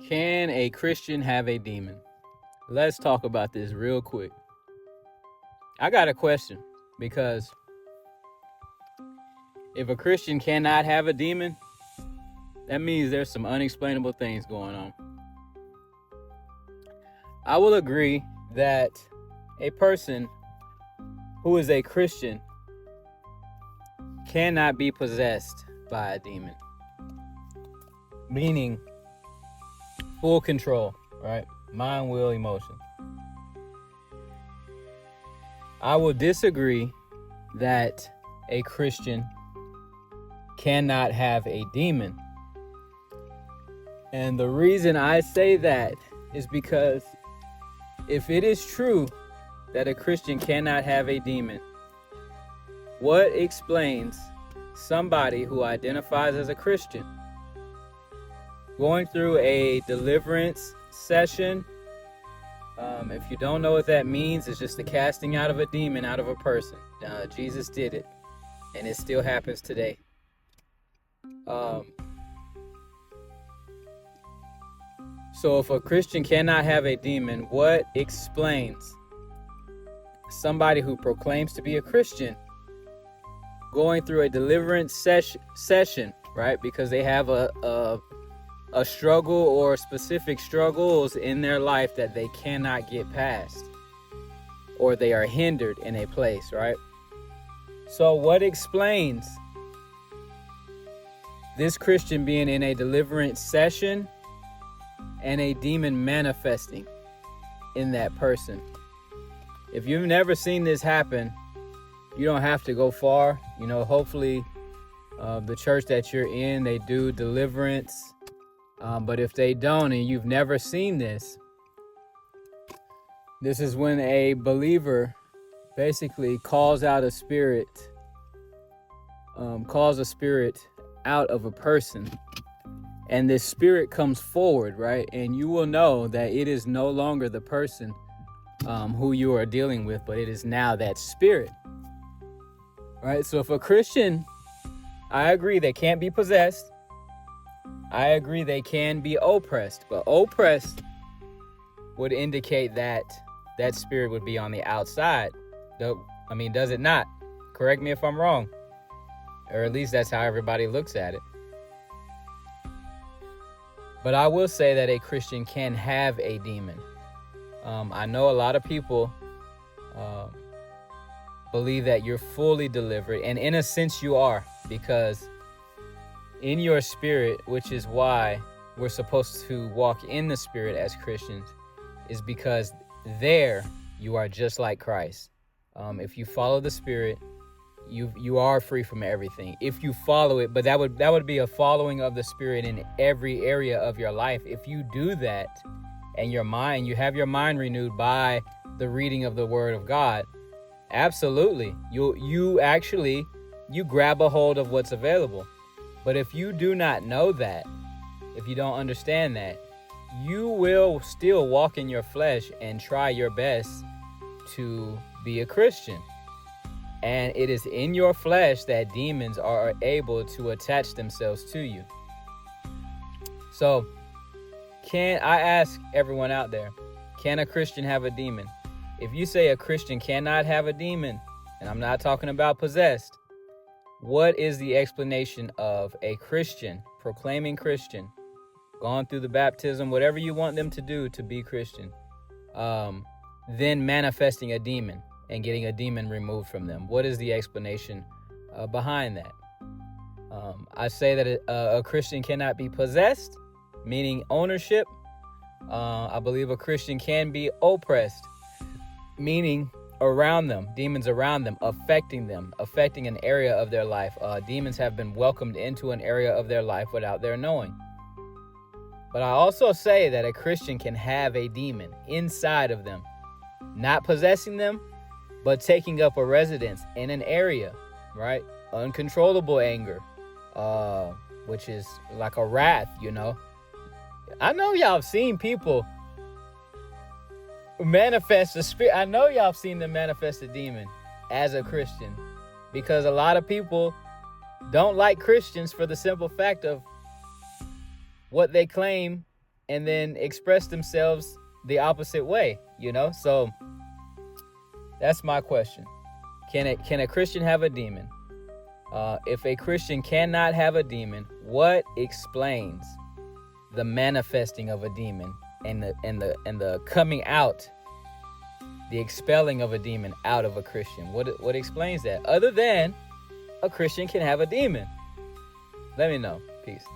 Can a Christian have a demon? Let's talk about this real quick. I got a question, because if a Christian cannot have a demon, that means there's some unexplainable things going on. I will agree that a person who is a Christian cannot be possessed by a demon, meaning full control, right? Mind, will, emotion. I will disagree that a Christian cannot have a demon. And the reason I say that is because if it is true that a Christian cannot have a demon, what explains somebody who identifies as a Christian going through a deliverance session? If you don't know what that means, it's just the casting out of a demon out of a person. Jesus did it, and it still happens today. So if a Christian cannot have a demon, what explains somebody who proclaims to be a Christian going through a deliverance session, right? Because they have a struggle or specific struggles in their life that they cannot get past, or they are hindered in a place, right? So what explains this Christian being in a deliverance session and a demon manifesting in that person? If you've never seen this happen, you don't have to go far. Hopefully the church that you're in, they do deliverance. But if they don't and you've never seen this, this is when a believer basically calls a spirit out of a person. And this spirit comes forward, right? And you will know that it is no longer the person who you are dealing with, but it is now that spirit, right? So if a Christian, I agree, they can't be possessed. I agree they can be oppressed, but oppressed would indicate that that spirit would be on the outside. Does it not? Correct me if I'm wrong. Or at least that's how everybody looks at it. But I will say that a Christian can have a demon. I know a lot of people believe that you're fully delivered, and in a sense you are, because in your spirit, which is why we're supposed to walk in the spirit as Christians, is because there you are just like Christ. If you follow the spirit, you are free from everything. If you follow it, but that would be a following of the spirit in every area of your life. If you do that, and you have your mind renewed by the reading of the Word of God, absolutely, you grab a hold of what's available. But if you do not know that, if you don't understand that, you will still walk in your flesh and try your best to be a Christian. And it is in your flesh that demons are able to attach themselves to you. So, I ask everyone out there, can a Christian have a demon? If you say a Christian cannot have a demon, and I'm not talking about possessed, what is the explanation of a Christian, proclaiming Christian, gone through the baptism, whatever you want them to do to be Christian, then manifesting a demon and getting a demon removed from them? What is the explanation behind that? I say that a Christian cannot be possessed, meaning ownership. I believe a Christian can be oppressed, meaning around them, demons around them, affecting an area of their life. Demons have been welcomed into an area of their life without their knowing. But I also say that a Christian can have a demon inside of them, not possessing them, but taking up a residence in an area, right? Uncontrollable anger, which is like a wrath, I know y'all have seen people manifest the spirit. I know y'all have seen them manifest a demon as a Christian, because a lot of people don't like Christians for the simple fact of what they claim and then express themselves the opposite way, you know? So that's my question. Can a Christian have a demon? If a Christian cannot have a demon, what explains the manifesting of a demon and the coming out, the expelling of a demon out of a Christian? What explains that, other than a Christian can have a demon? Let me know. Peace.